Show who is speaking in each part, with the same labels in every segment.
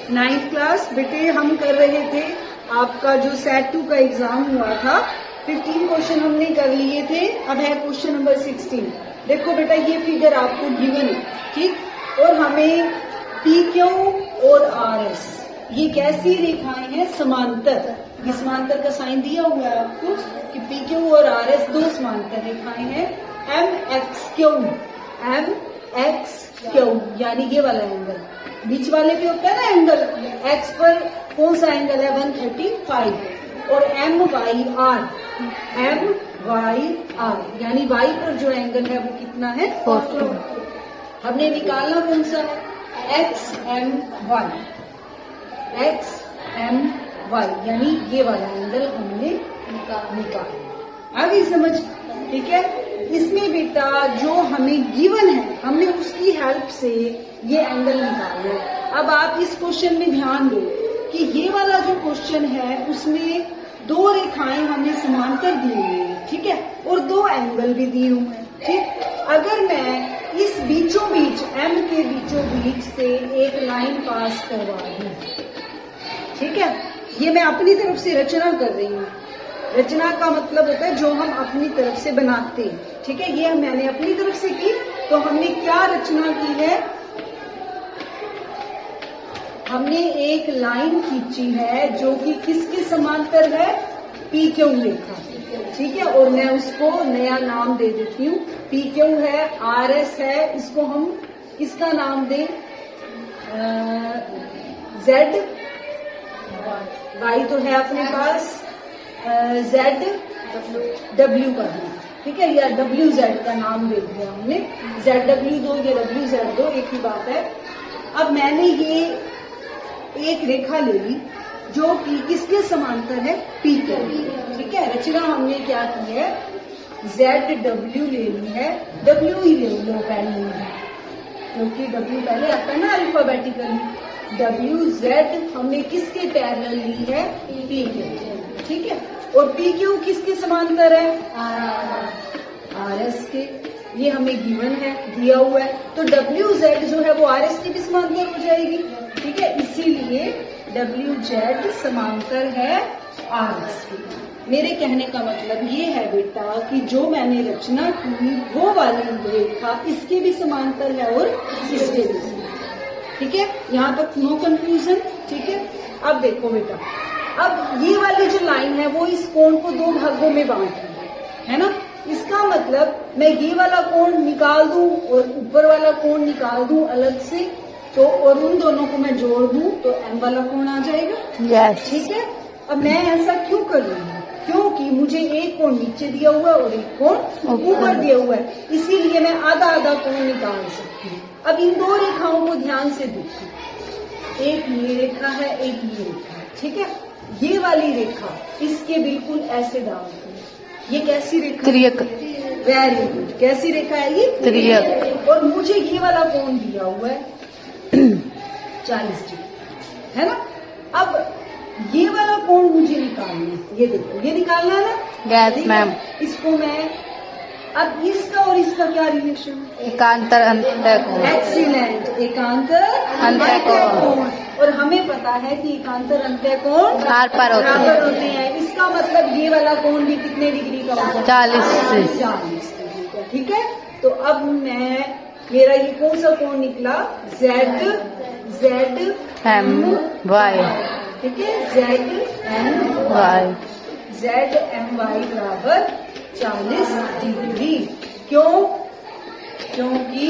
Speaker 1: 9th class बेटे, हम कर रहे थे आपका जो सेट 2 का एग्जाम हुआ था। 15 क्वेश्चन हमने कर लिए थे, अब है क्वेश्चन नंबर 16। देखो बेटा, ये फिगर आपको गिवन है, ठीक, और हमें पी क्यू और आर एस ये कैसी रेखाएं हैं? समांतर। ये समांतर का साइन दिया हुआ है आपको कि पी क्यू और आर एस दो समांतर रेखाएं हैं। एम एक्स क्यू यानी ये वाला एंगल, बीच वाले पे होता है ना एंगल, एक्स पर कौन सा एंगल है? 135। और एम वाई आर यानी वाई पर जो एंगल है वो कितना है? 40। हमने निकालना कौन सा है? एक्स एम वाई यानी ये वाला एंगल हमने निकाला। आगे समझ, ठीक है। इसमें बेटा जो हमें गिवन है, हमने उसकी हेल्प से ये एंगल निकाला है। अब आप इस क्वेश्चन में ध्यान दो कि ये वाला जो क्वेश्चन है उसमें दो रेखाएं हमें समांतर दी हुई है, ठीक है, और दो एंगल भी दिए हुए हैं, ठीक। अगर मैं इस बीचों बीच एम के बीचों बीच से एक लाइन पास करवा दूं, ठीक है, ये मैं अपनी तरफ से रचना कर रही हूँ। रचना का मतलब होता है जो हम अपनी तरफ से बनाते हैं, ठीक है। ये मैंने अपनी तरफ से की, तो हमने क्या रचना की है? हमने एक लाइन खींची है जो कि किसके समांतर है? पी क्यू रेखा, ठीक है। और मैं उसको नया नाम दे देती हूँ। पी क्यू है, आर एस है, इसको हम किसका नाम दें? जेड, वाई तो है अपने पास, जेड डब्ल्यू का है, ठीक है, या डब्ल्यू जेड का नाम दे दिया हमने। जेड डब्ल्यू दो या डब्ल्यू जेड दो, एक ही बात है। अब मैंने ये एक रेखा ले ली जो कि किसके समांतर है? पी के, ठीक है। रचना हमने क्या की है? जेड डब्ल्यू ले ली है, डब्ल्यू ही ले लो पहले, क्योंकि डब्ल्यू पहले आता है ना अल्फाबेटिकली। डब्ल्यू जेड हमने किसके पैरेलल ली है? पी के, ठीक है। और पी क्यू किसके समांतर है? आर एस के। ये हमें गिवन है, दिया हुआ है, तो डब्ल्यू जेड जो है वो आर एस के भी समांतर हो जाएगी, ठीक है। इसीलिए डब्ल्यू जेड समांतर है आर एस के। मेरे कहने का मतलब ये है बेटा कि जो मैंने रचना की वो वाली रेखा इसके भी समांतर है और इसके भी समांतर, ठीक है। यहाँ तक नो कंफ्यूजन, ठीक है। अब देखो बेटा, अब ये वाली जो लाइन है वो इस कोण को दो भागों में बांट रही है ना। इसका मतलब मैं ये वाला कोण निकाल दूं और ऊपर वाला कोण निकाल दूं अलग से, तो और उन दोनों को मैं जोड़ दूं तो एम वाला कोण आ जाएगा,
Speaker 2: yes.
Speaker 1: ठीक है। अब मैं ऐसा क्यों कर रही हूँ? क्योंकि मुझे एक कोण नीचे दिया हुआ है और एक कोण ऊपर दिया हुआ है, इसीलिए मैं आधा आधा कोण निकाल सकती हूँ। अब इन दो रेखाओं को ध्यान से देखिए, एक ये रेखा है, एक ये रेखा है, ठीक है। ये वाली रेखा इसके बिल्कुल ऐसे डालती है। ये कैसी रेखा?
Speaker 2: त्रियक।
Speaker 1: Very good. कैसी रेखा है ये?
Speaker 2: त्रियक।
Speaker 1: और मुझे ये वाला कोण दिया हुआ है 40 डिग्री, है ना। अब ये वाला कोण मुझे निकालना है, ये देखो, ये निकालना है ना।
Speaker 2: Yes ma'am.
Speaker 1: इसको मैं, अब इसका और इसका क्या रिलेशन?
Speaker 2: एकांतर अंतःकोण।
Speaker 1: एक्सीलेंट, एकांतर अंतःकोण। और हमें पता है कि एकांतर अंतःकोण
Speaker 2: आर पर
Speaker 1: होते हैं। इसका मतलब ये वाला कोण भी कितने डिग्री का होगा?
Speaker 2: 40
Speaker 1: डिग्री का, ठीक है। तो अब मेरा ये कौन सा कोण निकला? जेड
Speaker 2: एम वाई,
Speaker 1: ठीक है, जेड एम वाई बराबर 40 डिग्री। क्यों? क्योंकि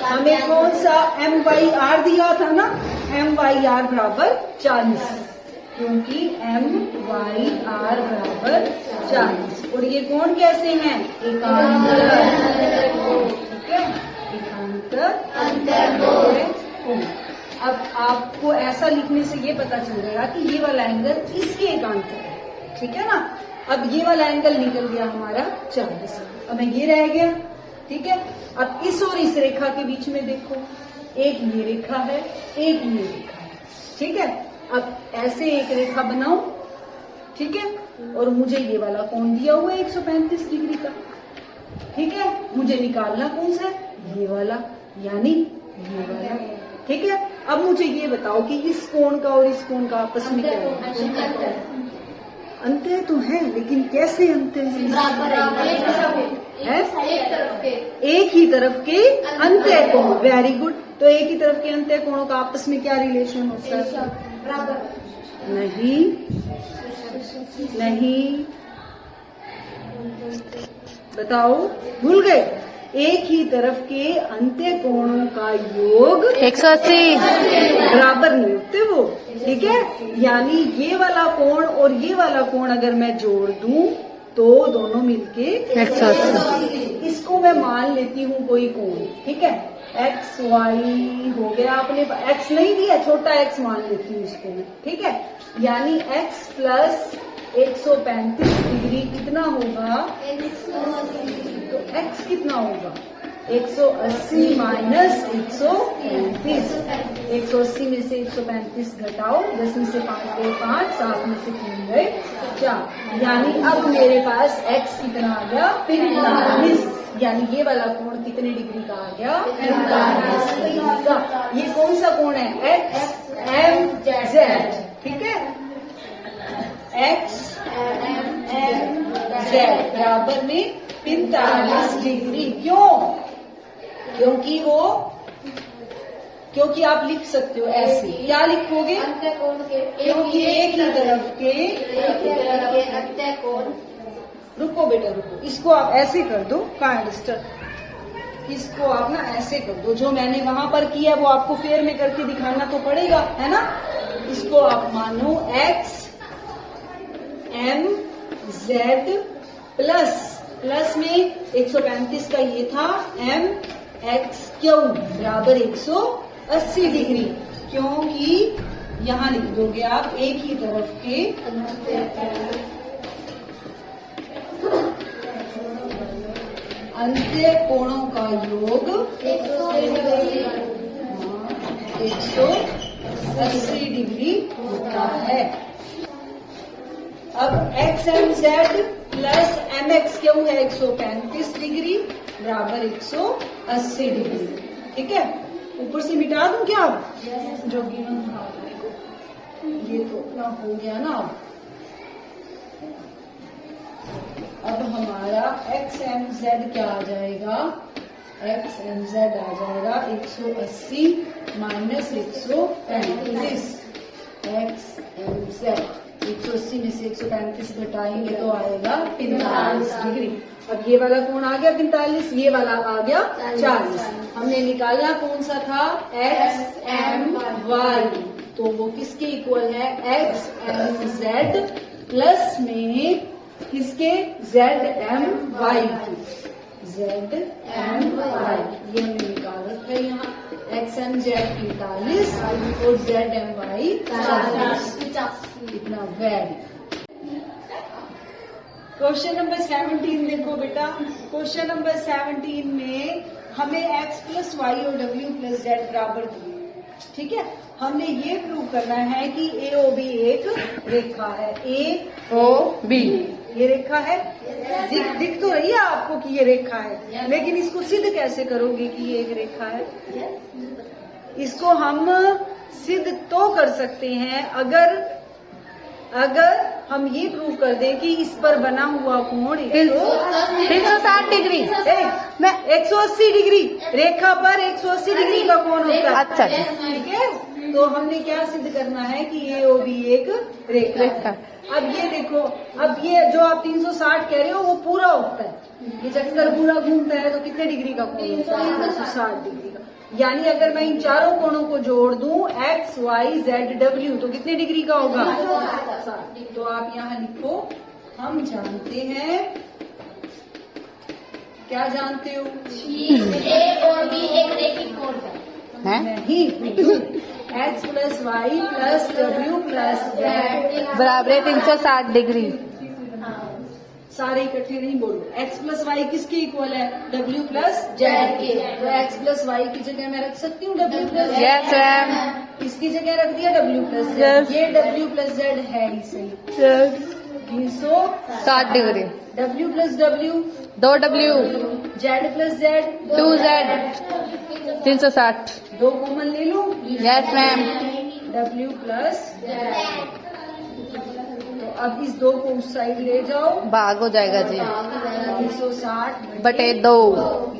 Speaker 1: हमें कौन सा एम वाई आर दिया था ना, एम वाई आर बराबर 40, क्योंकि एम वाई आर बराबर 40। और ये कोण कैसे हैं? एकांतर, ठीक है, एकांतर अंतःकोण। अब आपको ऐसा लिखने से ये पता चल जाएगा कि ये वाला एंगल इसके एकांतर है, ठीक है ना। अब ये वाला एंगल निकल गया हमारा 40, अब ये रह गया, ठीक है। अब इस और इस रेखा के बीच में देखो, एक ये रेखा है, एक ये रेखा है, ठीक है। अब ऐसे एक रेखा बनाओ, ठीक है, और मुझे ये वाला कोण दिया हुआ है 135 डिग्री का, ठीक है। मुझे निकालना कौन सा है? ये वाला, यानी ये वाला, ठीक है। अब मुझे ये बताओ कि इस कोण का और इस कोण का आपस में क्या है? अंतर तो है, लेकिन कैसे अंतर है? एक ही तरफ के अंतर कोण। Very good. तो एक ही तरफ के अंतर कोणों का आपस में क्या रिलेशन होता है? नहीं, नहीं, बताओ, भूल गए? एक ही तरफ के अंत्य कोणों का योग
Speaker 2: 180
Speaker 1: बराबर नहीं होते वो, ठीक है? यानी ये वाला कोण और ये वाला कोण अगर मैं जोड़ दूं तो दोनों मिलके
Speaker 2: 180।
Speaker 1: इसको मैं मान लेती हूँ कोई कोण, ठीक है? एक्स वाई हो गया, आपने एक्स नहीं दिया, छोटा एक्स मान लेती हूँ इसको मैं, ठीक है? यानी एक्स प्लस 135 डिग्री कितना होगा? तो एक्स कितना होगा? 180 माइनस 135। 180 में से 135 घटाओ, 10 में से 5 गए 5, 7 में से 3 गए 4। यानी अब मेरे पास एक्स कितना आ गया? 45। यानी ये वाला कोण कितने डिग्री का आ गया? 45 डिग्री का। ये कौन सा कोण है? एक्स एम जेड, ठीक है? एक्स एम जेड बराबर में 45 डिग्री। क्यों? क्योंकि आप लिख सकते हो ऐसे। क्या लिखोगे? क्योंकि एक ही तरफ के
Speaker 3: अंत्य कोण।
Speaker 1: रुको बेटा रुको, इसको आप ऐसे कर दो, इसको आप ना ऐसे कर दो। जो मैंने वहां पर किया वो आपको फेयर में करके दिखाना तो पड़ेगा, है ना? इसको आप मानो एक्स एम जेड प्लस में 135 का ये था एम एक्स क्यू बराबर 180 डिग्री। क्योंकि यहाँ लिख दोगे आप एक ही तरफ के अंत्य कोणों का योग 180 डिग्री होता है। अब X M Z plus M X Q है 135 डिग्री बराबर 180 डिग्री, ठीक है? ऊपर से मिटा दूं क्या अब? जो गिवन था ये तो अपना हो गया ना। अब हमारा एक्स एम जेड क्या आ जाएगा? एक्स एम जेड आ जाएगा 180 माइनस 135। एक्स एम जेड 180 में से 135 घटाएंगे तो आएगा 45 डिग्री। अब ये वाला कोण आ गया 45, ये वाला आ गया 40। हमने निकाला कौन सा था? X M Y. तो वो किसके इक्वल है? एक्स एम जेड प्लस में किसके? जेड एम वाई की। जेड एम वाई ये हमने निकाल रखा है यहाँ। एक्स एम जेड 45 और जेड एम वाई 40। इतना वेरी। क्वेश्चन नंबर 17 देखो बेटा। क्वेश्चन नंबर 17 में हमें x प्लस वाई और w प्लस जेड बराबर दिए, ठीक है? हमने ये प्रूव करना है कि ए ओ बी एक रेखा है। ए
Speaker 2: ओ बी
Speaker 1: ये रेखा है, दिख तो रही है आपको कि ये रेखा है, लेकिन इसको सिद्ध कैसे करोगे कि ये एक रेखा है? इसको हम सिद्ध तो कर सकते हैं अगर हम ये प्रूव कर दें कि इस पर बना हुआ कोण
Speaker 2: 360 डिग्री।
Speaker 1: मैं 180 डिग्री, रेखा पर 180 डिग्री का कोण होता है।
Speaker 2: अच्छा
Speaker 1: ठीक है, तो हमने क्या सिद्ध करना है कि ये ओ भी एक रेखा। अब ये देखो, अब ये जो आप 360 कह रहे हो वो पूरा होता है। ये चक्कर पूरा घूमता है तो कितने डिग्री का कोण होता है? 360 डिग्री का। यानी अगर मैं इन चारों कोणों को जोड़ दूं x, y, z, w तो कितने डिग्री का होगा? 60। तो आप यहाँ लिखो, हम जानते हैं, क्या जानते हो?
Speaker 3: ए और बी एक रैखिक कोण है।
Speaker 1: नहीं, x plus Y plus w plus z
Speaker 2: बराबर है 360 डिग्री।
Speaker 1: सारे इकट्ठे नहीं बोलो। x प्लस वाई किसके इक्वल है? w प्लस जेड के। तो x प्लस वाई की जगह मैं रख सकती हूँ w plus Z.
Speaker 2: Yes ma'am.
Speaker 1: इसकी जगह रख दिया w प्लस जेड। ये w प्लस जेड है ही सही।
Speaker 2: 60 degree.
Speaker 1: W plus W,
Speaker 2: 2 W,
Speaker 1: Z plus Z,
Speaker 2: 2 Z, 360।
Speaker 1: 2 common ले लूं,
Speaker 2: यस मैम।
Speaker 1: W प्लस, तो अब इस 2 को उस साइड ले जाओ,
Speaker 2: भाग हो जाएगा जी।
Speaker 1: 360
Speaker 2: बटे 2।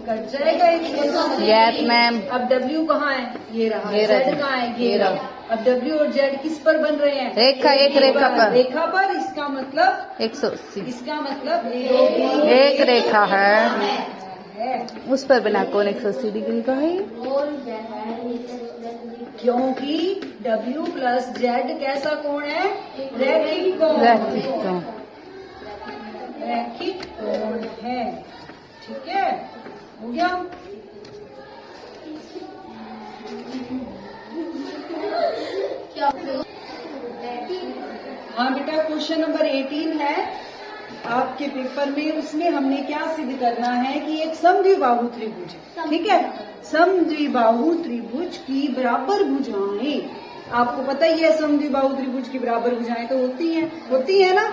Speaker 1: कट जाएगा 160।
Speaker 2: Yes ma'am.
Speaker 1: अब W कहाँ है? ये रहा।
Speaker 2: ये रहा।
Speaker 1: Z कहाँ है?
Speaker 2: ये रहा।
Speaker 1: अब W और Z किस पर बन रहे हैं?
Speaker 2: रेखा, एक रेखा पर।
Speaker 1: रेखा पर। इसका मतलब
Speaker 2: 180।
Speaker 1: इसका मतलब
Speaker 2: एक रेखा है,
Speaker 1: है,
Speaker 2: उस पर बना कोण 180 डिग्री का है।
Speaker 1: क्योंकि W प्लस Z कैसा कोण है? रैखिक कोण।
Speaker 2: रैखिक कोण।
Speaker 1: रैखिक कोण है। ठीक है, हो गया। हाँ बेटा, क्वेश्चन नंबर 18 है आपके पेपर में। उसमें हमने क्या सिद्ध करना है कि एक समद्विबाहु त्रिभुज है, ठीक है। समद्विबाहु त्रिभुज की बराबर भुजाएं, आपको पता ही है समद्विबाहु त्रिभुज की बराबर भुजाएं तो होती है ना।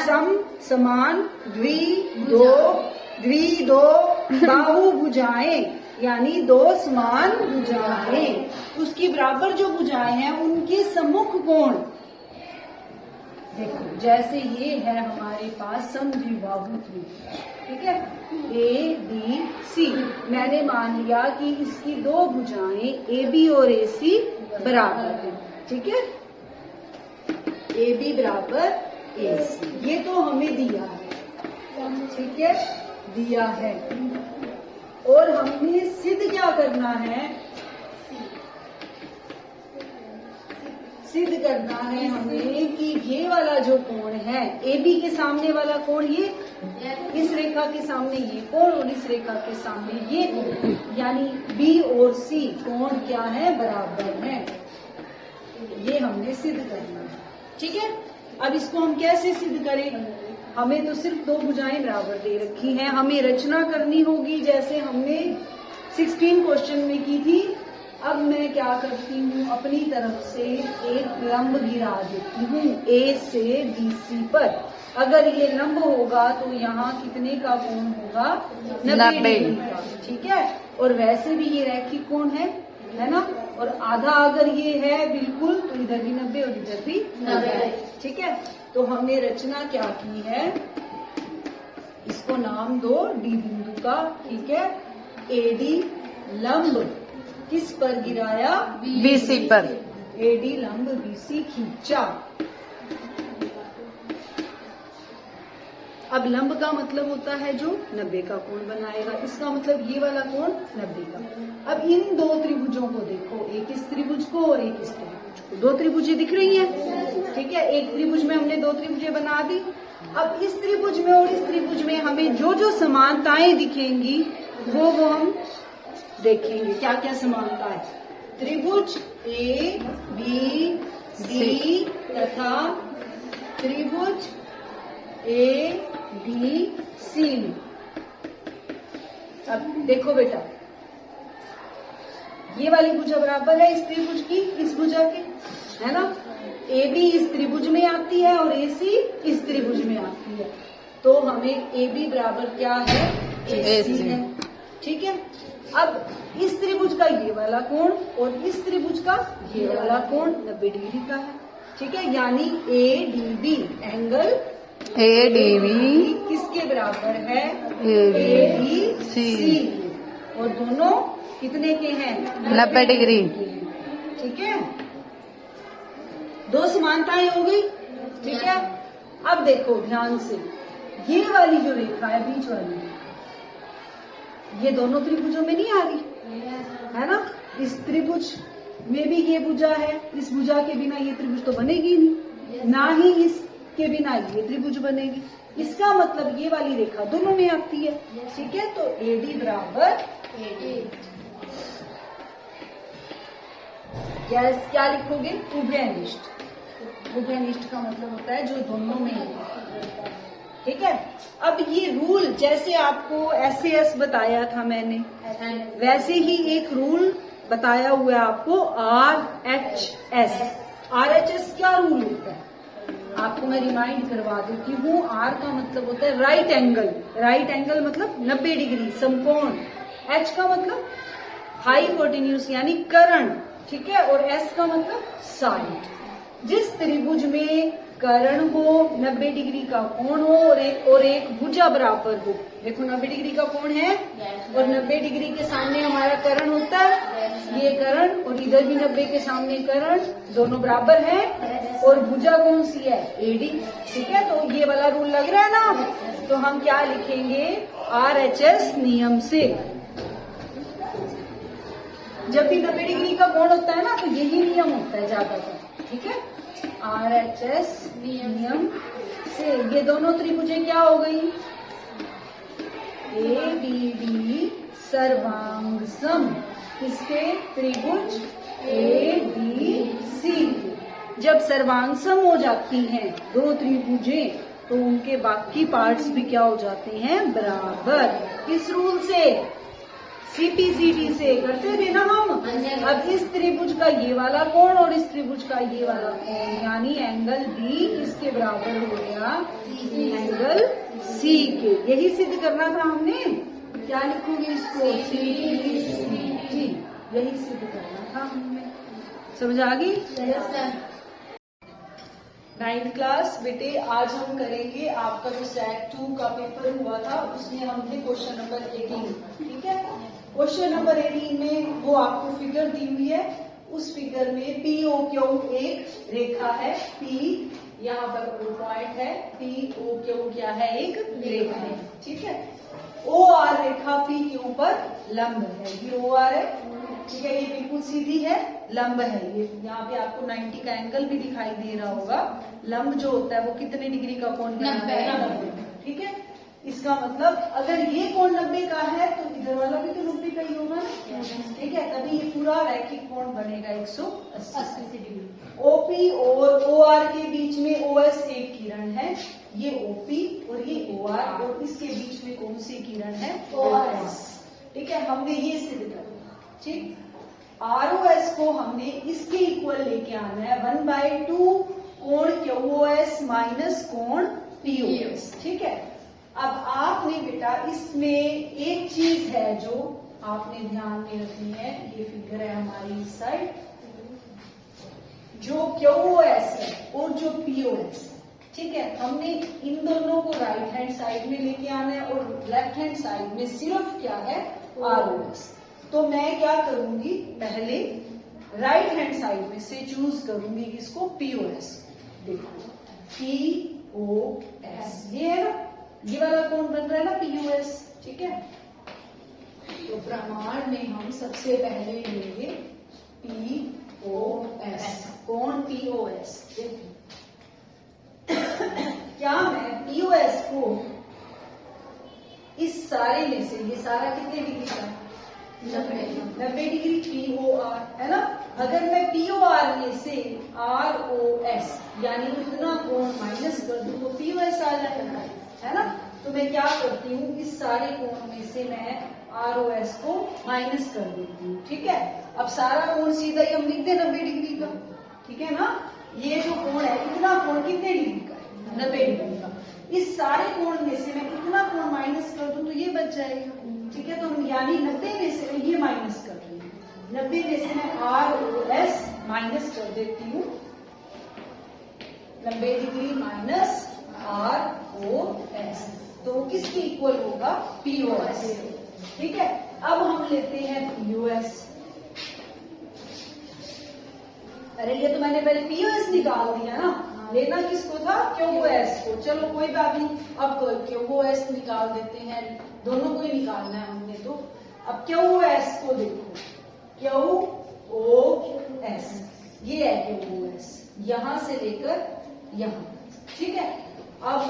Speaker 1: सम, समान, द्वि दो बाहु भुजाएं, यानी 2 समान भुजाएं, उसकी बराबर जो भुजाएं हैं उनके सम्मुख कोण। देखो, जैसे ये है हमारे पास समद्विबाहु त्रिभुज, ठीक है, ABC। मैंने मान लिया कि इसकी 2 भुजाएं AB और AC बराबर है, ठीक है। AB बराबर AC, ये तो हमें दिया है, ठीक है, दिया है। और हमें सिद्ध क्या करना है? सिद्ध करना है हमें कि ये वाला जो कोण है, AB के सामने वाला कोण, ये इस रेखा के सामने ये कोण और इस रेखा के सामने ये कोण, यानी B और C कोण क्या है? बराबर है। ये हमने सिद्ध करना है, ठीक है। अब इसको हम कैसे सिद्ध करें? हमें तो सिर्फ 2 भुजाएं बराबर दे रखी हैं, हमें रचना करनी होगी जैसे हमने 16 क्वेश्चन में की थी। अब मैं क्या करती हूँ, अपनी तरफ से एक लंब गिरा देती हूँ A से BC पर। अगर ये लंब होगा तो यहाँ कितने का कोण होगा? 90 डिग्री का, ठीक है। और वैसे भी ये रैखिक कोण है ना। और आधा अगर ये है बिल्कुल, तो इधर भी 90 और इधर भी 90, ठीक है। तो हमने रचना क्या की है, इसको नाम दो D बिंदु का, ठीक है। AD लंब किस पर गिराया?
Speaker 2: BC पर।
Speaker 1: AD लंब BC खींचा। अब लंब का मतलब होता है जो 90 का कोण बनाएगा, इसका मतलब ये वाला कोण 90 का। अब इन 2 त्रिभुजों को देखो, एक इस त्रिभुज को और एक इस त्रिभुज को। 2 त्रिभुजें दिख रही हैं, ठीक है। एक त्रिभुज में हमने 2 त्रिभुजें बना दी। अब इस त्रिभुज में और इस त्रिभुज में हमें जो जो समानताएं दिखेंगी वो हम देखेंगे। क्या क्या समानता है? त्रिभुज ABD तथा त्रिभुज ADC में। अब देखो बेटा, ये वाली भुजा बराबर है इस त्रिभुज की, इस भुजा के, है ना। AB इस त्रिभुज में आती है और AC इस त्रिभुज में आती है, तो हमें AB बराबर क्या है? AC है, ठीक है। अब इस त्रिभुज का ये वाला कोण और इस त्रिभुज का ये वाला कोण 90 डिग्री का है, ठीक है। यानी ADB एंगल
Speaker 2: ADB
Speaker 1: किसके बराबर है?
Speaker 2: ADC।
Speaker 1: और दोनों कितने के हैं?
Speaker 2: 90 डिग्री,
Speaker 1: ठीक है। 2 समानताएं हो गई, ठीक है। अब देखो ध्यान से, ये वाली जो रेखा है बीच वाली, ये दोनों त्रिभुजों में नहीं आ रही, है ना। इस त्रिभुज में भी ये भुजा है, इस भुजा के बिना ये त्रिभुज तो बनेगी नहीं, ना ही इसके बिना ये त्रिभुज बनेगी। इसका मतलब ये वाली रेखा दोनों में आती है, ठीक है। तो AD बराबर क्या लिखोगे? उभयनिष्ठ। उभयनिष्ठ का मतलब होता है जो दोनों में है, ठीक है। अब ये रूल जैसे आपको SAS बताया था मैंने, वैसे ही एक रूल बताया हुआ है आपको RHS। RHS क्या रूल होता है? आपको मैं रिमाइंड करवा देती हूँ, आर का मतलब होता है राइट एंगल। राइट एंगल मतलब 90 डिग्री, समकोण। एच का मतलब हाइपोटेन्यूज यानी कर्ण, ठीक है। और एस का मतलब साइड। जिस त्रिभुज में कर्ण हो, 90 डिग्री का कोण हो और एक भुजा बराबर हो, देखो 90 डिग्री का कोण है और 90 डिग्री के सामने हमारा कर्ण होता है, ये कर्ण, और इधर भी 90 के सामने कर्ण, दोनों बराबर है। और भुजा कौन सी है? एडी, ठीक है। तो ये वाला रूल लग रहा है ना, तो हम क्या लिखेंगे? RHS नियम से। जब भी 90 डिग्री का कोण होता है ना, तो यही नियम होता है ज्यादातर, ठीक है। RHS नियम से ये दोनों त्रिभुजें क्या हो गई? ABD सर्वांग सम। किसके? त्रिभुज ABC। जब सर्वांग सम हो जाती हैं दो त्रिभुजें, तो उनके बाकी पार्ट्स भी क्या हो जाते हैं? बराबर। किस रूल से? CPCT से करते थे ना हम। अब इस त्रिभुज का ये वाला कोण और इस त्रिभुज का ये वाला कोण, यानी एंगल B किसके बराबर हो गया? एंगल C के। यही सिद्ध करना था हमने। क्या लिखोगे इसको? CPCT। यही सिद्ध करना था हमने। समझ आ गई? 9th क्लास बेटे, आज हम करेंगे आपका जो सेट 2 का पेपर हुआ था, उसमें हमने क्वेश्चन नंबर 18, ठीक है। क्वेश्चन नंबर 18 में वो आपको फिगर दी हुई है, उस फिगर में POQ एक रेखा है, P यहाँ पर पॉइंट है, POQ क्या है? एक रेखा है, ठीक है। OR रेखा P के ऊपर लंब है, ये OR है, ठीक है। ये बिल्कुल सीधी है, लंब है। ये यहाँ पे आपको 90 का एंगल भी दिखाई दे रहा होगा। लंब जो होता है वो कितने डिग्री का कोण बनाता है? 90, ठीक है। इसका मतलब अगर ये कोण 90 का है तो इधर वाला भी तो 90 का ही होगा ना, ठीक है। तभी ये पूरा रैखिक कोण बनेगा 180 डिग्री। OP और OR के बीच में OS एक किरण है, ये OP और ये OR, और इसके बीच में कौन सी किरण है? OS, ठीक है। हमने ये सिद्ध कर दिया, ठीक। ROS को हमने इसके इक्वल लेके आना है, 1/2 कोण QOS माइनस कोण POS, ठीक है। अब आपने बेटा इसमें एक चीज है जो आपने ध्यान में रखनी है, ये फिगर है हमारी इस साइड, जो QOS है और जो POS, ठीक है। हमने इन दोनों को राइट हैंड साइड में लेके आना है और लेफ्ट हैंड साइड में सिर्फ क्या है? ROS। तो मैं क्या करूंगी? पहले राइट हैंड साइड में से चूज करूंगी किसको? POS। देखो POS, ये है ना, ये वाला कोण बन रहा है ना POS, ठीक है। तो प्रमाण में हम सबसे पहले लेंगे POS, कोण POS। देखो क्या मैं POS को इस सारे में से, ये सारा कितने डिग्री का है? 90 डिग्री POR है ना। अगर मैं POR में से ROS यानी इतना कोण माइनस कर दूं तो POS आ जाएगा, है ना। तो मैं क्या करती हूँ? इस सारे कोण में से मैं ROS को माइनस कर देती हूँ, ठीक है। अब सारा कोण सीधा ही हम लिख दे 90 डिग्री का, ठीक है ना। ये जो कोण है, इतना कोण कितने डिग्री का है? 90 डिग्री का। इस सारे कोण में से मैं इतना कोण माइनस कर दूं तो ये बच जाएगा, ठीक है। तो यानी 90 में से ये माइनस कर रही हूँ, 90 में से मैं ROS माइनस कर देती हूँ, 90 डिग्री माइनस ROS, तो किसकी इक्वल होगा? POS, ठीक है। अब हम लेते हैं POS। अरे ये तो मैंने पहले POS निकाल दिया ना, लेना किसको था? QOS को। चलो कोई बात नहीं, अब QOS निकाल देते हैं, दोनों को ही निकालना है हमने। तो अब QOS को देखो, QOS ये है QOS, यहां से लेकर यहां, ठीक है। अब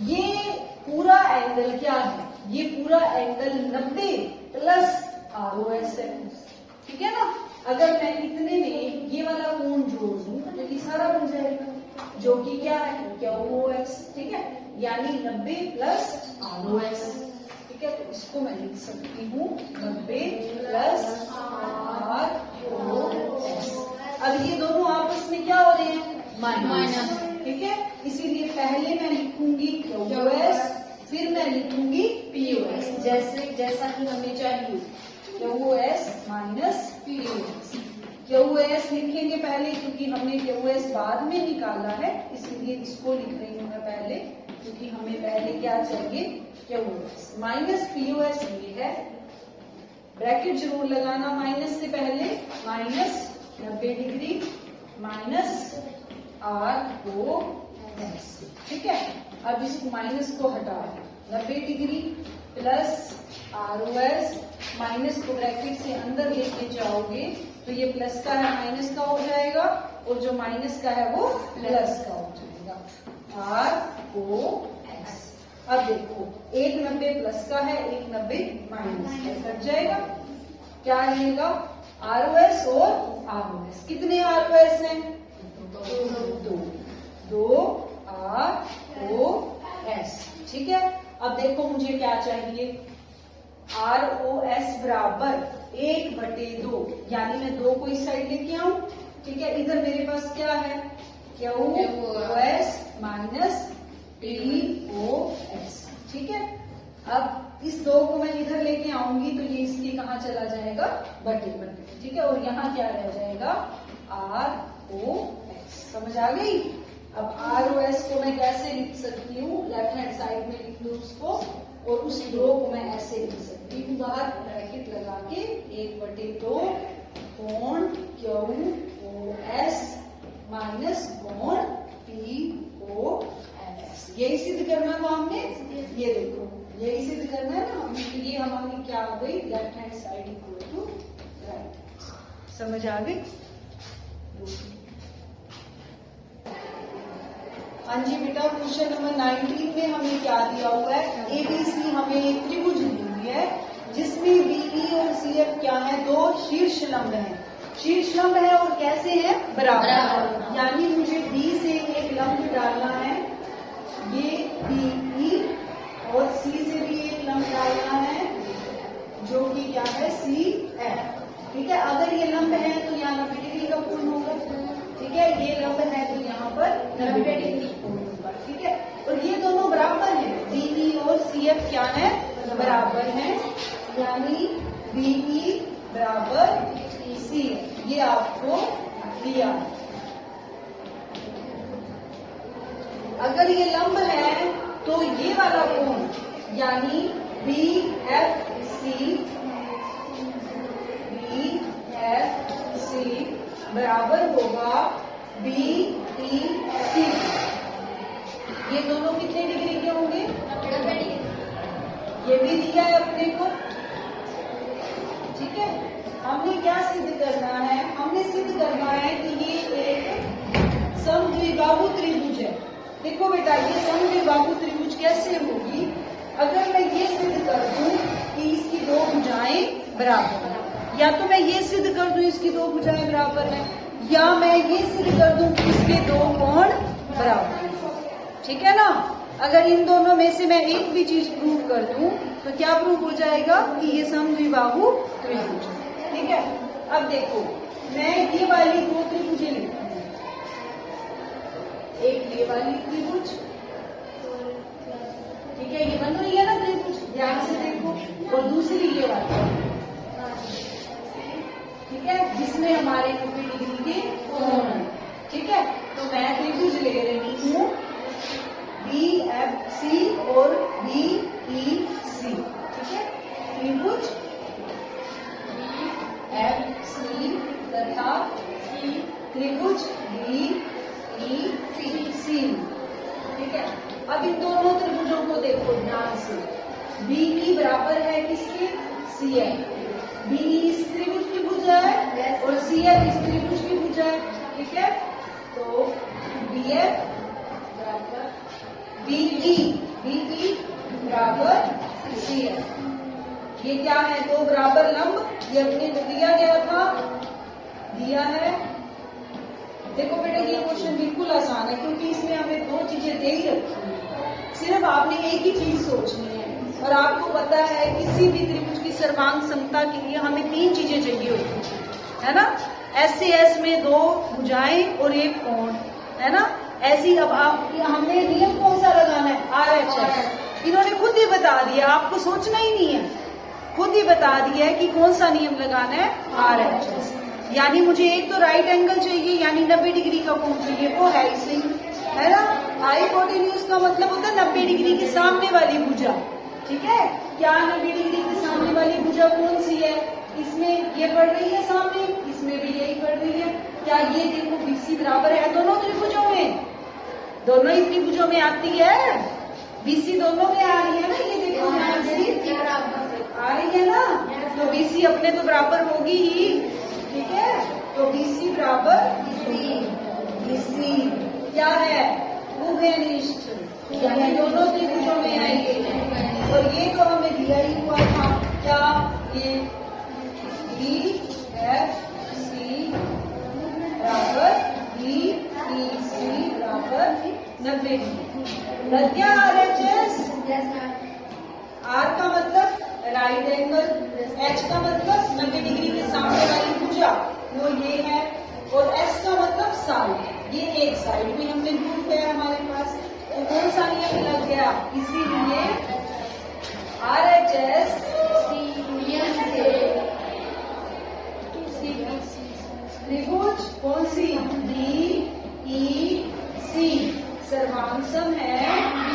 Speaker 1: ये पूरा एंगल क्या है? ये पूरा एंगल 90 प्लस ROS है, ठीक है ना। अगर मैं इतने में ये वाला कोण जोड़ दूं तो ये सारा बन जाएगा, जो कि क्या है? QOS, ठीक है। यानी 90 प्लस ROS, ठीक है। तो इसको मैं लिख सकती हूँ 90 प्लस ROS। अब ये दोनों आपस में क्या हो रहे हैं? माइनस, ठीक है, इसीलिए पहले मैं लिखूंगी QS, फिर मैं लिखूंगी POS, जैसा कि हमें चाहिए। QS माइनस POS, QS लिखेंगे पहले क्योंकि हमने QS बाद में निकाला है, इसीलिए इसको लिख रही हूँ मैं पहले, क्योंकि हमें पहले क्या चाहिए, QS माइनस POS। ये है, ब्रैकेट जरूर लगाना माइनस से पहले, माइनस 90 डिग्री माइनस ROS, ठीक है। अब इस माइनस को हटा दो, 90 डिग्री प्लस ROS, माइनस को ब्रैकेट से अंदर लेके जाओगे तो ये प्लस का है माइनस का हो जाएगा, और जो माइनस का है वो प्लस का हो जाएगा, ROS। अब देखो, एक 90 प्लस का है, एक 90 माइनस का, कट जाएगा, क्या रहेगा, ROS और ROS। कितने ROS हैं, दो ROS, ठीक है। अब देखो मुझे क्या चाहिए, ROS बराबर 1/2, यानी मैं 2 को इस साइड लेके आऊं, ठीक है। इधर मेरे पास क्या है, QS माइनस POS, ठीक है। अब इस 2 को मैं इधर लेके आऊंगी तो ये इसके कहाँ चला जाएगा, बटे, ठीक है, और यहाँ क्या रह जाएगा, ROS। समझ आ गई। अब ROS को मैं कैसे लिख सकती हूँ, लेफ्ट हैंड साइड में लिख दो उसको, और उस 2 को मैं ऐसे लिख सकती हूँ, बाहर ब्रैकेट लगा के 1/2 कोण QOS माइनस कोण POS। यही सिद्ध करना था हमने, ये देखो यही सिद्ध करना है ना, ये हमारी क्या हो गई, left hand side equal to right. समझ आ गई। हाँ जी बेटा, क्वेश्चन नंबर 19 में हमें क्या दिया हुआ है, ABC हमें एक त्रिभुज दी हुई है जिसमें BE और CF क्या है, 2 शीर्ष लंब हैं। शीर्ष लंब है और कैसे है, बराबर, यानी मुझे B से एक लंब डालना है, ये BE, और C से भी एक लंब डालना है जो कि क्या है, CF, ठीक है। अगर ये लंब है तो यहाँ 90 डिग्री का कोण होगा, ठीक है। ये लंब है तो यहाँ पर 90 डिग्री कोण होगा, ठीक है। और ये दोनों बराबर हैं, BE और CF क्या है, बराबर हैं, यानी BE बराबर CF, ये आपको दिया। अगर ये लंब है तो ये वाला कोण यानी BFC बराबर होगा BEC। ये दोनों कितने डिग्री के होंगे, 90 डिग्री। ये भी दिया है अपने को, ठीक है। हमने क्या सिद्ध करना है, हमने सिद्ध करना है कि ये एक समद्विबाहु त्रिभुज है। देखो बेटा, ये समद्विबाहु त्रिभुज कैसे होगी, अगर मैं ये सिद्ध कर दूं कि इसकी 2 भुजाएं बराबर हैं, या तो मैं ये सिद्ध कर दूं इसकी 2 भुजाएं बराबर हैं, या मैं ये सिद्ध कर दूं कि इसके 2 कोण बराबर हैं, ठीक है ना। अगर इन दोनों में से मैं एक भी चीज प्रूव कर दूं तो क्या प्रूव हो जाएगा कि ये समद्विबाहु त्रिभुज है, ठीक है। अब देखो, मैं ये वाली 2 त्रिभुजें लिखती हूँ, एक ये वाली त्रिभुज, ठीक है, ये बन रही है ना त्रिभुज, ध्यान से देखो, और दूसरी ये वाली, ठीक है, जिसमें हमारे 90 डिग्री के कोण है, ठीक है। तो मैं त्रिभुज ले रही हूँ BFC और BEC, ठीक है। त्रिभुज BFC तथा त्रिभुज BEC, ठीक है। अब इन दोनों त्रिभुजों को देखो ध्यान से, BE बराबर है किसके, CF। BE इस त्रिभुज की भुजा है और CF इस त्रिभुज की भुजा है, ठीक है। तो BF बराबर BE बराबर CF। ये क्या है, 2 बराबर लंब, ये अपने को दिया गया था, दिया है। देखो बेटा, ये क्वेश्चन बिल्कुल आसान है क्योंकि इसमें हमें 2 चीजें दे ही रखी है, सिर्फ आपने एक ही चीज सोचनी है। और आपको पता है किसी भी त्रिभुज की सर्वांग समता के लिए हमें 3 चीजें चाहिए होती है ना। SAS में 2 भुजाएं और एक कोण, है ना। ऐसी अब आप हमने नियम कौन सा लगाना है, RHS। इन्होंने खुद ही बता दिया, आपको सोचना ही नहीं है, खुद ही बता दिया है कि कौन सा नियम लगाना है, RHS। यानी मुझे एक तो राइट एंगल चाहिए, यानी 90 डिग्री का कोण चाहिए, वो है ही सही, है ना। हाइपोटेन्यूज का मतलब होता है 90 डिग्री के सामने वाली भुजा, ठीक है। क्या 90 डिग्री के सामने वाली भुजा कौन सी है, इसमें ये पड़ रही है सामने, इसमें भी यही पड़ रही है। क्या ये देखो BC बराबर है दोनों त्रिभुजों में, दोनों ही त्रिभुजों में आती है, BC दोनों में आ रही है ना, ये देखो आ रही है ना, तो BC अपने तो बराबर होगी ही, ठीक है। तो BC बराबर BC क्या है, उभयनिष्ठ, यानी दोनों त्रिभुजों में आएंगे। और ये तो हमें दिया ही हुआ था, क्या ये BFC बराबर BEC बराबर 90 लग गया। RHS, R का मतलब राइट एंगल, H का मतलब 90 डिग्री के सामने वाली भुजा, वो ये है, और S का मतलब साइड, ये एक साइड भी हमने ढूंढ गया हमारे पास। तो कौन सा नियम लग गया, इसीलिए RHS त्रिभुज कौन सी, DEC सर्वांगसम है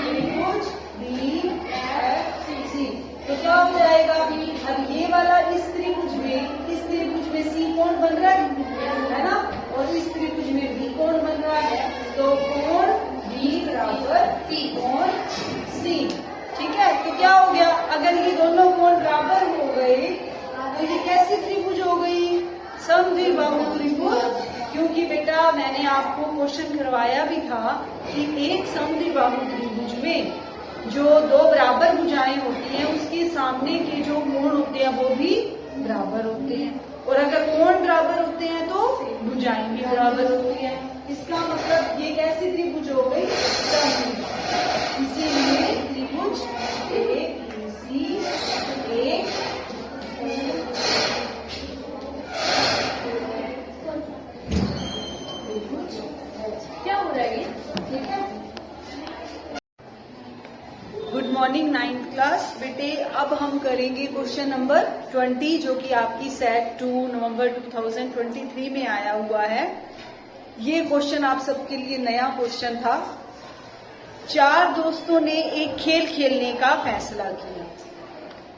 Speaker 1: त्रिभुज DFC। तो क्या हो जाएगा, अब ये वाला इस त्रिभुज में C कोण बन रहा है ना, और इस त्रिभुज में B कोण बन रहा है, तो कोण B बराबर कोण C, ठीक है। तो क्या हो गया, अगर ये दोनों कोण बराबर हो गए तो ये कैसी त्रिभुज हो गई, समद्विबाहु त्रिभुज। क्योंकि बेटा मैंने आपको क्वेश्चन करवाया भी था कि एक समद्विबाहु त्रिभुज में जो दो बराबर भुजाएं होती हैं उसके सामने के जो कोण होते हैं वो भी बराबर होते हैं, और अगर कोण बराबर होते हैं तो भुजाएं भी बराबर होती हैं। इसका मतलब ये कैसी त्रिभुज हो गई, समद्विबाहु। इसीलिए त्रिभुज ABC एक
Speaker 3: क्या हो रहा है ये?
Speaker 1: ठीक है। गुड मॉर्निंग 9th क्लास बेटे, अब हम करेंगे क्वेश्चन नंबर 20 जो कि आपकी सेट 2 नवंबर 2023 में आया हुआ है। ये क्वेश्चन आप सबके लिए नया क्वेश्चन था। 4 दोस्तों ने एक खेल खेलने का फैसला किया।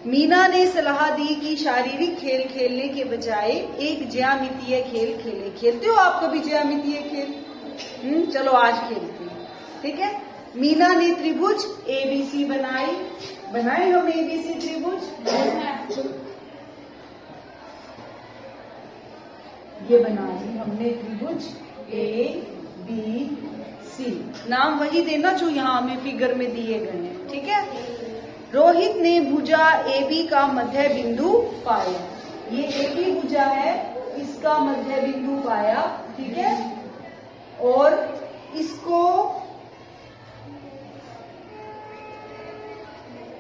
Speaker 1: मीना ने सलाह दी कि शारीरिक खेल खेलने के बजाय एक ज्यामितीय खेल खेले। खेलते हो आप कभी ज्यामितीय खेल? चलो आज खेलते हैं, ठीक है। मीना ने त्रिभुज ABC बनाए हम ABC त्रिभुज, ये बनाई हमने त्रिभुज ABC। नाम वही देना जो यहाँ हमें फिगर में दिए गए हैं, ठीक है। रोहित ने भुजा AB का मध्य बिंदु पाया। ये AB भुजा है, इसका मध्य बिंदु पाया, ठीक है। और इसको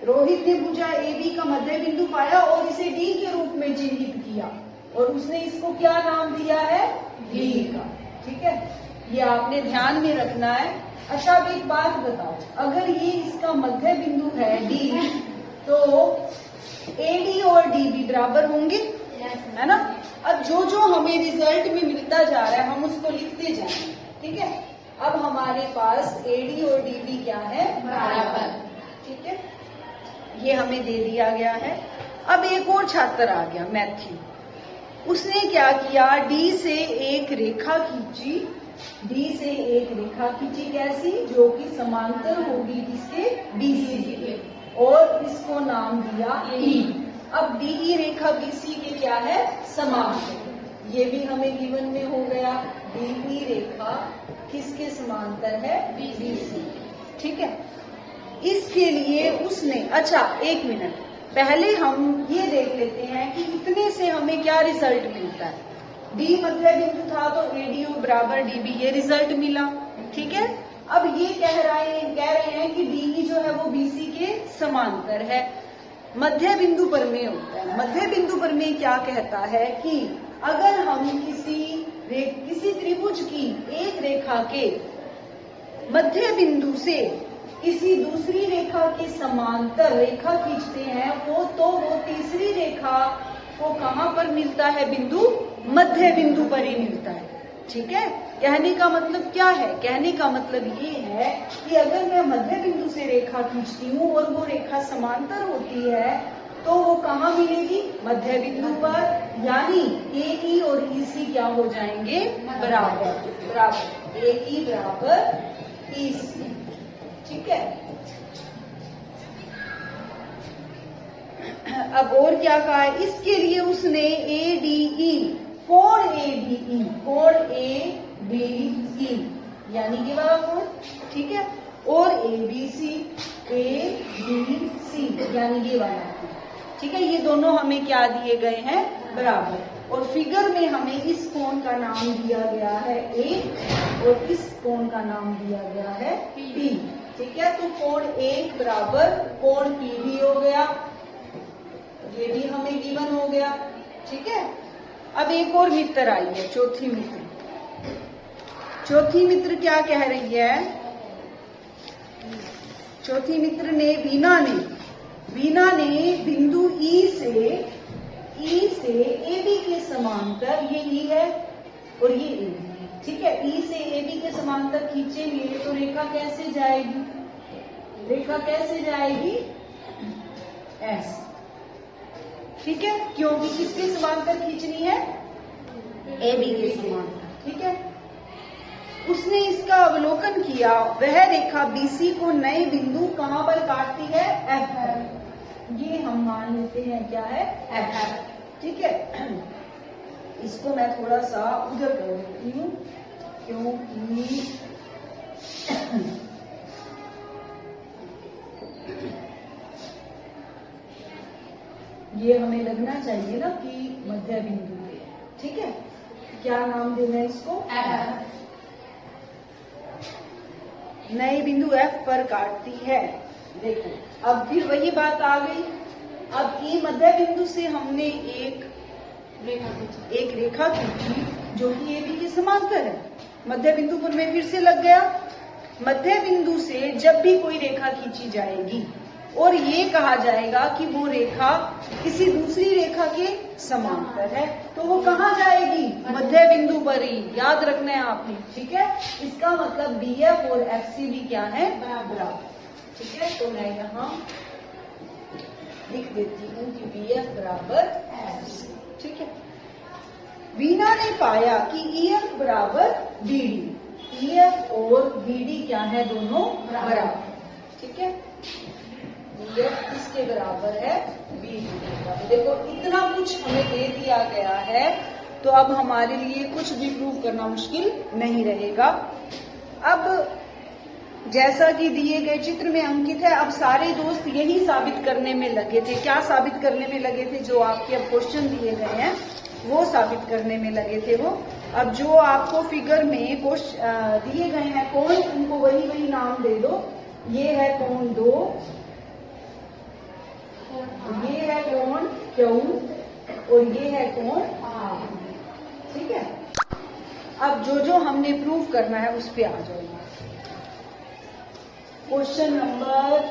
Speaker 1: रोहित ने भुजा AB का मध्य बिंदु पाया और इसे D के रूप में चिन्हित किया, और उसने इसको क्या नाम दिया है, D का, ठीक है। ये आपने ध्यान में रखना है। अच्छा अब एक बात बताओ, अगर ये इसका मध्य बिंदु है D, तो AD और DB बराबर होंगे, है ना। अब जो जो हमें रिजल्ट में मिलता जा रहा है हम उसको लिखते जाएंगे, ठीक है। अब हमारे पास AD और DB क्या है, बराबर, ठीक है। ये हमें दे दिया गया है। अब एक और छात्र आ गया मैथ्यू, उसने क्या किया, D से एक रेखा खींची, कैसी, जो कि समांतर होगी किसके, BC के, और इसको नाम दिया E। अब DE रेखा BC के क्या है, समांतर। ये भी हमें गिवन में हो गया, DE रेखा किसके समांतर है, BC, ठीक है। इसके लिए उसने, अच्छा एक मिनट, पहले हम ये देख लेते हैं कि इतने से हमें क्या रिजल्ट मिलता है। D मध्य बिंदु था तो AD बराबर DB, ये रिजल्ट मिला, ठीक है। अब ये कह रहे हैं कि DE जो है वो BC के समांतर है। मध्य बिंदु प्रमेय होता है। मध्य बिंदु प्रमेय क्या कहता है कि अगर हम किसी त्रिभुज की एक रेखा के मध्य बिंदु से किसी दूसरी रेखा के समांतर रेखा खींचते हैं वो तीसरी रेखा को कहां पर मिलता है? बिंदु मध्य बिंदु पर ही मिलता है। ठीक है, कहने का मतलब क्या है? कहने का मतलब ये है कि अगर मैं मध्य बिंदु से रेखा खींचती हूँ और वो रेखा समांतर होती है तो वो कहाँ मिलेगी? मध्य बिंदु पर, यानी AE और EC क्या हो जाएंगे? बराबर। AE बराबर EC। ठीक है, अब और क्या कहा है? इसके लिए उसने ADE कोण ADE यानी ये वाला कोण, ठीक है, और ABC यानी ये वाला, ठीक है, ये दोनों हमें क्या दिए गए हैं? बराबर। और फिगर में हमें इस कोण का नाम दिया गया है A और इस कोण का नाम दिया गया है P। ठीक है, तो कोण A बराबर कोण P भी हो गया, ये भी हमें गिवन हो गया। ठीक है, अब एक और मित्र आई है, चौथी मित्र। चौथी मित्र क्या कह रही है? चौथी मित्र ने वीना ने बिंदु E से AB के समांतर, ये E है और ये AB है, ठीक है, E से AB के समांतर खींचेंगे तो रेखा कैसे जाएगी? रेखा कैसे जाएगी? ऐसे। ठीक है, क्योंकि किसके समांतर खींचनी है? AB के समांतर। ठीक है, उसने इसका अवलोकन किया, वह रेखा BC को नए बिंदु कहां पर काटती है? F। ये हम मान लेते हैं क्या है? F। ठीक है, इसको मैं थोड़ा सा उधर कर देती हूँ क्योंकि ये हमें लगना चाहिए ना कि मध्य बिंदु पे। ठीक है, क्या नाम देना है इसको? F। नए बिंदु F पर काटती है। देखो, अब फिर वही बात आ गई। अब E मध्य बिंदु से हमने एक रेखा खींची जो कि AB के समांतर है, मध्य बिंदु पर में फिर से लग गया। मध्य बिंदु से जब भी कोई रेखा खींची जाएगी और ये कहा जाएगा कि वो रेखा किसी दूसरी रेखा के समांतर है, तो वो कहाँ जाएगी? मध्य बिंदु पर ही, याद रखना है आपने। ठीक है, इसका मतलब BF और FC भी क्या है? बराबर। ठीक है, तो मैं यहाँ लिख देती हूँ कि BF बराबर FC। ठीक है, वीना ने पाया कि EF बराबर BD, EF और BD क्या है? दोनों बराबर। ठीक है, EF किसके बराबर है? BD के बराबर। देखो, इतना कुछ हमें दे दिया गया है तो अब हमारे लिए कुछ भी प्रूव करना मुश्किल नहीं रहेगा। अब जैसा कि दिए गए चित्र में अंकित है, अब सारे दोस्त यही साबित करने में लगे थे। क्या साबित करने में लगे थे? जो आपके अब क्वेश्चन दिए गए हैं वो साबित करने में लगे थे वो। अब जो आपको फिगर में दिए गए हैं कोण, उनको वही नाम दे दो। ये है कोण 2, ये है कोण Q और ये है कोण R। ठीक है, अब जो हमने प्रूव करना है उस पे आ जाएगा। क्वेश्चन नंबर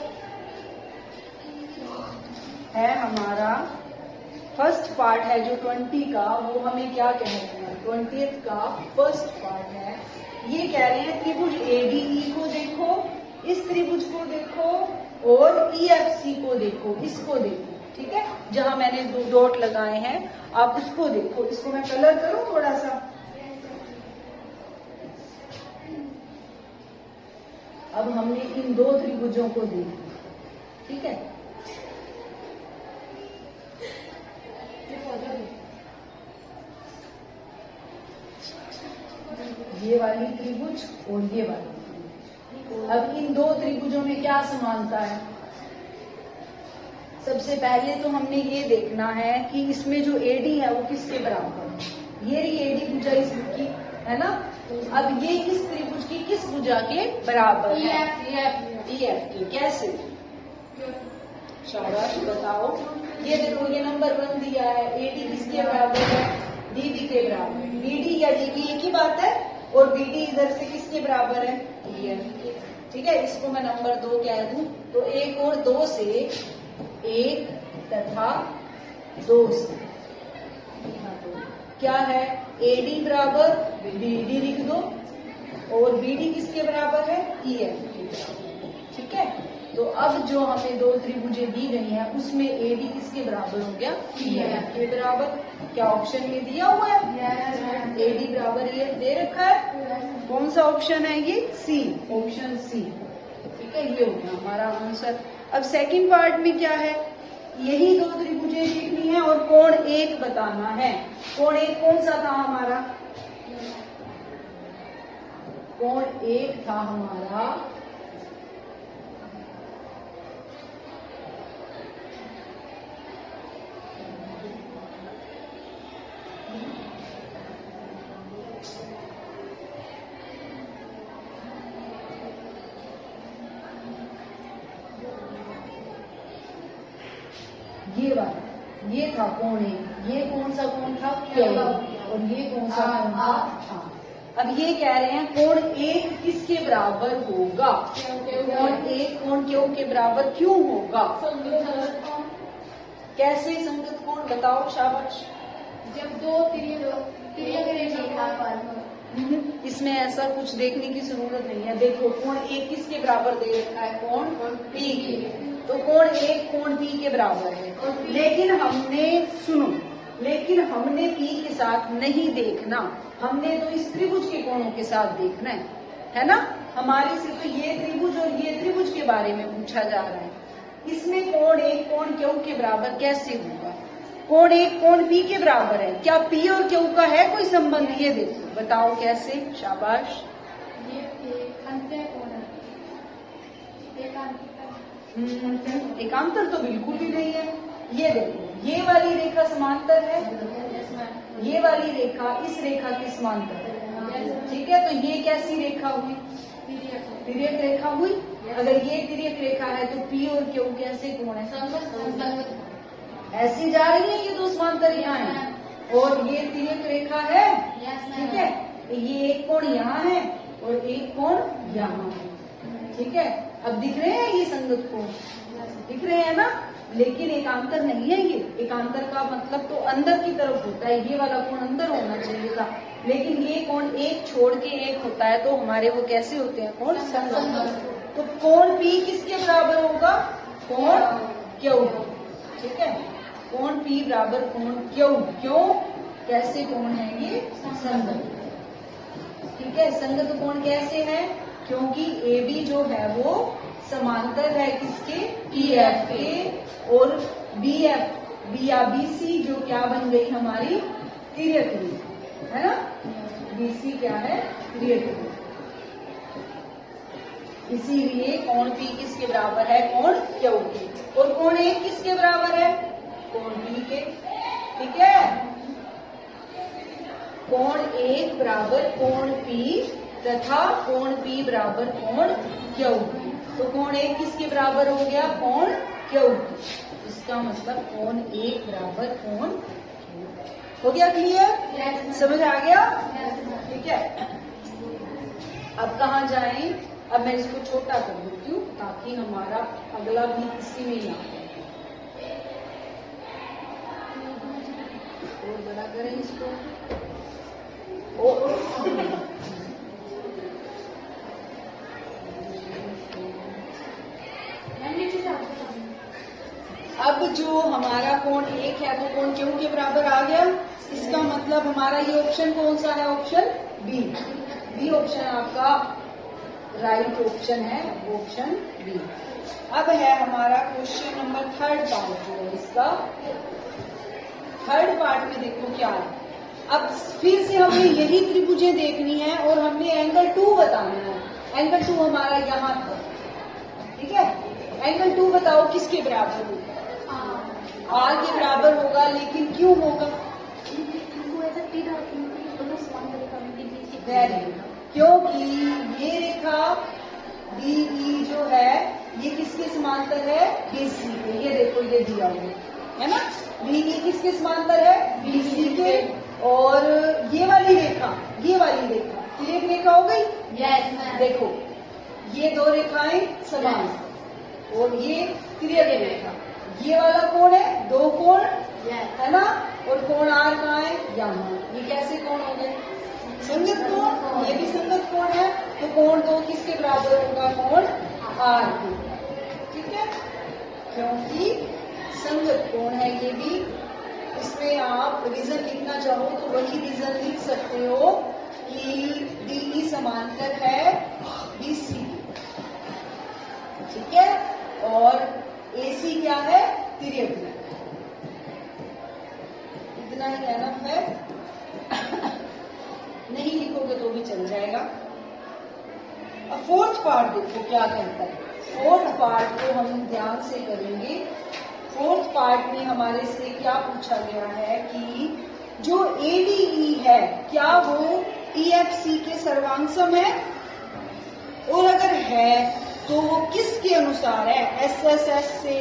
Speaker 1: है हमारा फर्स्ट पार्ट है जो 20 का, वो हमें क्या कह रहे हैं? 20th का फर्स्ट पार्ट है। ये कह रहे हैं त्रिभुज ADE को देखो, इस त्रिभुज को देखो और EFC को देखो, इसको देखो। ठीक है, जहां मैंने 2 डॉट लगाए हैं आप उसको देखो। इसको मैं कलर करूं थोड़ा सा। अब हमने इन 2 त्रिभुजों को देखा। ठीक है, ये वाली त्रिभुज और ये वाली त्रिभुज। अब इन 2 त्रिभुजों में क्या समानता है? सबसे पहले तो हमने ये देखना है कि इसमें जो AD है वो किसके बराबर है। ये रही AD भुजा इसकी, है ना? अब ये इस त्रिभुज की किस भुजा के बराबर है? EF की। कैसे? शाबाश, बताओ। ये देखो, ये नंबर 1 दिया है, AD किसके बराबर है? DB के बराबर। BD या DB एक ही बात है। और BD इधर से किसके बराबर है, EF। ठीक है, इसको मैं नंबर 2 कह दूं तो 1 और 2 से 1 तथा 2 से क्या है, AD बराबर BD लिख दो और BD किसके बराबर है, EF के बराबर। ठीक है, तो अब जो हमें 2 त्रिभुजें दी गई हैं उसमें AD किसके बराबर हो गया, EF के बराबर। क्या ऑप्शन में दिया हुआ है, AD बराबर EF दे रखा है। कौन सा ऑप्शन है ये, C, ऑप्शन C। ठीक है, ये हो गया हमारा आंसर। अब सेकंड पार्ट में क्या है, यही 2 त्रिभुजें देखनी है और कोण 1 बताना है। कोण 1 कौन सा था हमारा, कोण 1 था हमारा ये वाला, ये था कोण 1। ये कौन सा कोण था, क्यू। और ये कौन सा कोण था, हाँ। अब ये कह रहे हैं कोण 1 किसके बराबर होगा, कोण 1 कोण क्यू के बराबर क्यों होगा, कैसे संगत कोण बताओ, शाबाश।
Speaker 3: जब 2 तिर्यक रेखा
Speaker 1: इसमें ऐसा कुछ देखने की जरूरत नहीं है। देखो कोण 1 किसके बराबर दे रखा है, कोण P के, तो कोण 1 कोण P के बराबर है। लेकिन हमने सुनो, लेकिन हमने P के साथ नहीं देखना, हमने तो इस त्रिभुज के कोणों के साथ देखना है ना। हमारे से तो ये त्रिभुज और ये त्रिभुज के बारे में पूछा जा रहा है। इसमें कोण 1 कोण Q के बराबर कैसे होगा, कोण 1 कोण P के बराबर है। क्या P और Q का है कोई संबंध, ये देखो बताओ कैसे, शाबाश। एकांतर तो बिल्कुल भी नहीं है। ये देखो, ये वाली रेखा समांतर है, ये वाली रेखा इस रेखा के समांतर है। ठीक है, तो ये कैसी रेखा हुई, तिर्यक रेखा हुई। अगर ये तिर्यक रेखा है तो P और Q कैसे कोण है, ऐसी जा रही है, ये 2 समांतर यहाँ है और ये तिर्यक रेखा है। ठीक है, ये एक कोण यहाँ है और एक कोण यहाँ है। ठीक है, अब दिख रहे हैं ये संगत कोण, दिख रहे हैं ना, लेकिन एकांतर नहीं है ये। एकांतर का मतलब तो अंदर की तरफ होता है, ये वाला कोण अंदर होना चाहिए था, लेकिन ये कोण 1 छोड़ के 1 होता है, तो हमारे वो कैसे होते हैं, कोण संगत। तो कोण P किसके बराबर होगा, कोण Q। ठीक है, कोण P बराबर कोण Q। क्यों, कैसे कोण है ये, संगत। ठीक है, संगत कोण कैसे है, क्योंकि AB जो है वो समांतर है किसके, EF के, और BF या BC जो क्या बन गई हमारी, तिर्यक रेखा है ना। BC क्या है, तिर्यक रेखा। इसीलिए कोण P किसके बराबर है, कोण Q के, और कोण 1 किसके बराबर है, कोण P के। ठीक है, कोण 1 बराबर कोण P तथा कोण P बराबर कोण Q। तो कोण 1 किसके बराबर हो गया, कोण Q। इसका मतलब कोण 1 बराबर कोण Q। हो गया क्लियर, समझ आ गया। ठीक है, अब कहाँ जाएं, अब मैं इसको छोटा कर देती हूँ ताकि हमारा अगला भी इसी में ही आ जाए। और बड़ा करें इसको, अब जो हमारा कोण 1 है वो कोण Q के बराबर आ गया। इसका मतलब हमारा ये ऑप्शन कौन सा है, ऑप्शन बी। बी ऑप्शन आपका राइट ऑप्शन है, ऑप्शन बी। अब है हमारा क्वेश्चन नंबर 3rd पार्ट जो है इसका। 3rd पार्ट में देखो क्या है। अब फिर से हमें यही त्रिभुजें देखनी है और हमने एंगल 2 बताना है। एंगल 2 हमारा यहाँ था, ठीक है। एंगल 2 बताओ किसके बराबर होगा, R के बराबर होगा, लेकिन क्यों होगा, क्योंकि ये रेखा DE जो है ये किसके समांतर है, BC के। ये देखो ये दिया हुआ है ना, DE किसके समांतर है, BC के। और ये वाली रेखा तिर्यक रेखा हो गई।
Speaker 3: Yes ma'am.
Speaker 1: देखो ये दो रेखाएं समान और ये तिर्यक रेखा, ये वाला कोण है, दो कोण
Speaker 3: यस।
Speaker 1: है ना, और कोण आर कहाँ है, यहाँ। ये कैसे कोण हो गए, संगत कोण, ये भी संगत कोण है, तो कोण दो किसके बराबर होगा, कोण आर के। ठीक है, क्योंकि संगत कोण है ये भी। इसमें आप रीजन लिखना चाहो तो वही रीजन लिख सकते हो कि DE समांतर है BC, ठीक है, और AC क्या है, तिर्यक रेखा। इतना ही एनफ है, नहीं लिखोगे तो भी चल जाएगा। अब फोर्थ पार्ट देखो क्या कहता है। फोर्थ पार्ट को हम ध्यान से करेंगे। फोर्थ पार्ट में हमारे से क्या पूछा गया है कि जो ADE है क्या वो EFC के सर्वांग है, और अगर है तो वो किसके अनुसार है, SSS से,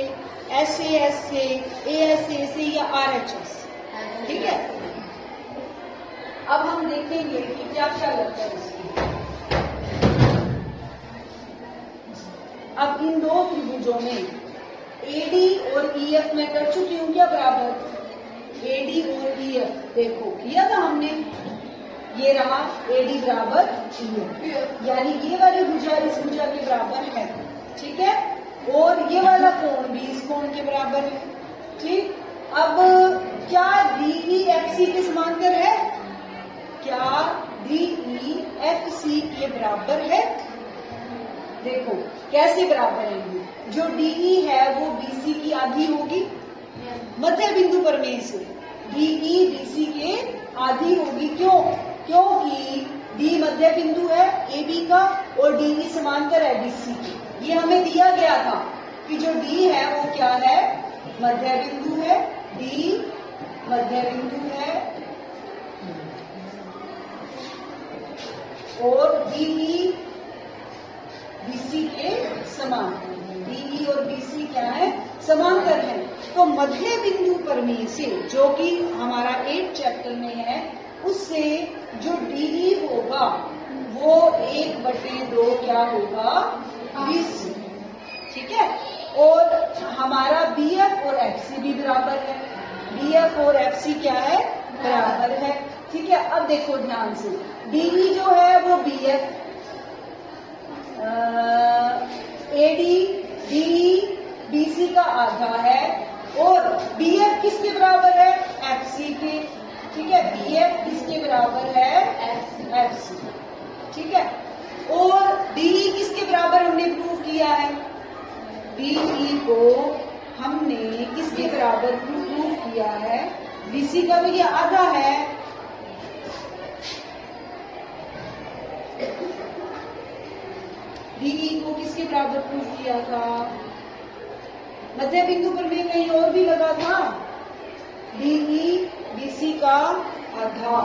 Speaker 1: SAS से, ASA से या RHS। ठीक है, अब हम देखेंगे कि क्या क्या लगता है इसमें। अब इन दो त्रिभुजों में AD और EF में कर चुकी हूं क्या बराबर, AD और EF देखो किया था हमने, ये रहा AD बराबर EF, यानी ये वाली भुजा इस भुजा के बराबर है। ठीक है, और ये वाला कोण भी इस कोण के बराबर है। ठीक, अब क्या DE FC के समांतर है, क्या DE FC के बराबर है। देखो कैसे बराबर है, जो DE है वो BC की आधी होगी, मध्य बिंदु प्रमेय से DE BC के आधी होगी। क्यों, क्योंकि D मध्य बिंदु है AB का और DE समांतर है BC की। ये हमें दिया गया था कि जो D है वो क्या है, मध्य बिंदु है, D मध्य बिंदु है और DE BC के समान। DE और BC क्या है, समांतर है। तो मध्य बिंदु प्रमेय से, जो कि हमारा 8 चैप्टर में है, उससे जो DE होगा वो 1/2 क्या होगा, BC। ठीक है, और हमारा BF और FC भी बराबर है, BF और FC क्या है, बराबर है। ठीक है, अब देखो ध्यान से, DE जो है वो BF, AD DE BC का आधा है, और BF किसके बराबर है, FC के। ठीक है, BF किसके बराबर है, FC। ठीक है, और DE किसके बराबर हमने प्रूव किया है, DE को हमने किसके बराबर प्रूव किया है, BC का भी ये आधा है। DE को किसके बराबर प्रूव किया था, मध्य बिंदु पर में कहीं और भी लगा था, DE BC का आधा।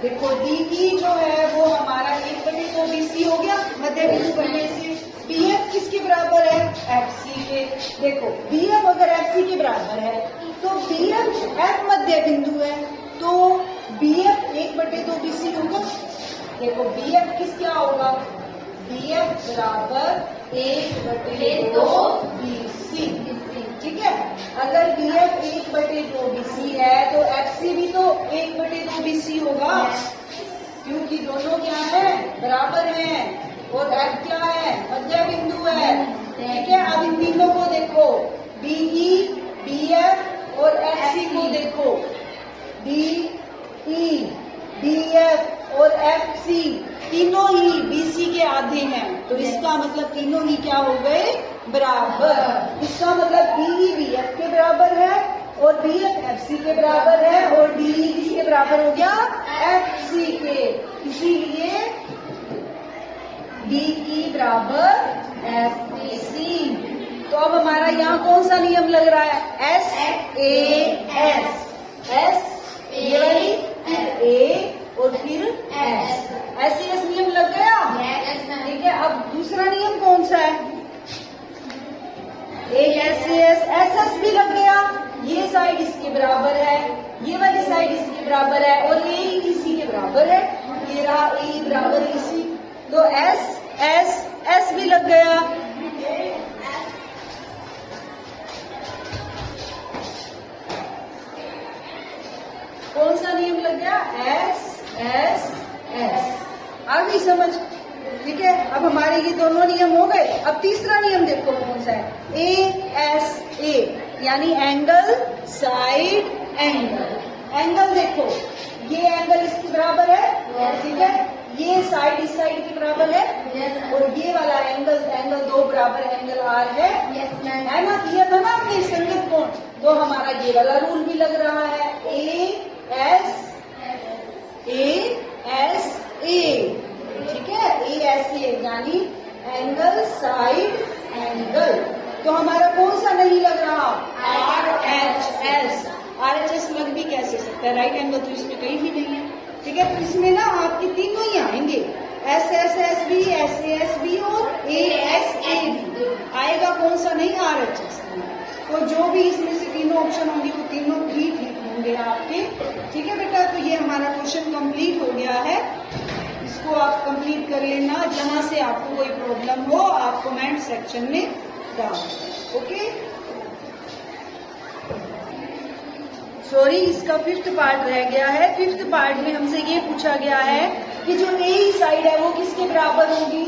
Speaker 1: देखो DE जो है वो हमारा 1/2 BC हो गया मध्य बिंदु पर में से। BF किसके बराबर है, FC के। देखो BF अगर FC के बराबर है तो BF F मध्य बिंदु है, तो BF 1/2 BC होगा। देखो BF किस क्या होगा, BF बराबर 1/2 BC। ठीक है, अगर BF 1/2 BC है तो FC भी तो 1/2 BC होगा, क्योंकि दोनों क्या है, बराबर हैं, और F क्या है, मध्य बिंदु है। ठीक है, अब इन तीनों को देखो, DE BF और FC को देखो, DE BF और FC तीनों ही BC के आधे हैं, तो इसका मतलब तीनों ही क्या हो गए, बराबर। इसका मतलब DE BF के बराबर है और BF FC के बराबर है, और DE किसके बराबर हो गया, FC के। इसीलिए DE बराबर FC। तो अब हमारा यहाँ कौन सा नियम लग रहा है, SAS। S ये वाली, फिर A और फिर S। SAS नियम लग गया। ठीक है, अब दूसरा नियम कौन सा है, एक SAS SS भी लग गया, ये साइड इसके बराबर है, साइड इसके बराबर है और ए इसी के बराबर है, ये रहा ए बराबर इसी, तो एस एस एस भी लग गया। कौन सा नियम लग गया? S S S. आ गई समझ? ठीक है, अब हमारे ये दोनों नियम हो गए। अब तीसरा नियम देखो कौन सा है, ए एस ए, यानी एंगल साइड एंगल। एंगल देखो, ये एंगल इसके बराबर है, ठीक है, ये साइड इस साइड के बराबर है, और ये वाला एंगल एंगल दो बराबर एंगल आर है, है ना? किया था ना हमने संगत कोण, तो हमारा ये वाला रूल भी लग रहा है, ए एस ए, ठीक है, ए एस ए यानी एंगल साइड एंगल। तो हमारा कौन सा नहीं लग रहा? Are H S. Are H S लग भी कैसे सकता है? राइट एंगल तो इसमें कहीं भी नहीं है, ठीक है। तो इसमें ना आपके तीनों ही आएंगे, S S S B, S S B और ए एस ए बी आएगा। कौन सा नहीं? R H S. तो जो भी इसमें से तीनों ऑप्शन होंगे वो तीनों भी ठीक होंगे आपके, ठीक है बेटा। तो ये हमारा क्वेश्चन कंप्लीट हो गया है, इसको आप कंप्लीट कर लेना। जहां से आपको कोई प्रॉब्लम हो आप कमेंट सेक्शन में डाल, ओके। सॉरी, इसका 5th पार्ट रह गया है। 5th पार्ट में हमसे ये पूछा गया है कि जो ए साइड है वो किसके बराबर होगी?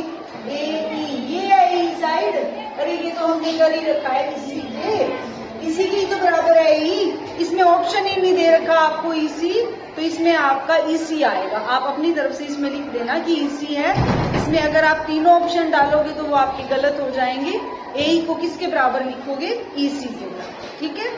Speaker 1: ए ई, ये है ए साइड। अरे ये तो हमने कर ही रखा है, इसी की तो बराबर है ई। इसमें ऑप्शन ही नहीं दे रखा आपको इसी, तो इसमें आपका इसी आएगा। आप अपनी तरफ से इसमें लिख देना कि इसी है। इसमें अगर आप तीनों ऑप्शन डालोगे तो वो आपके गलत हो जाएंगे। ए को किसके बराबर लिखोगे? इसी के बराबर, ठीक है।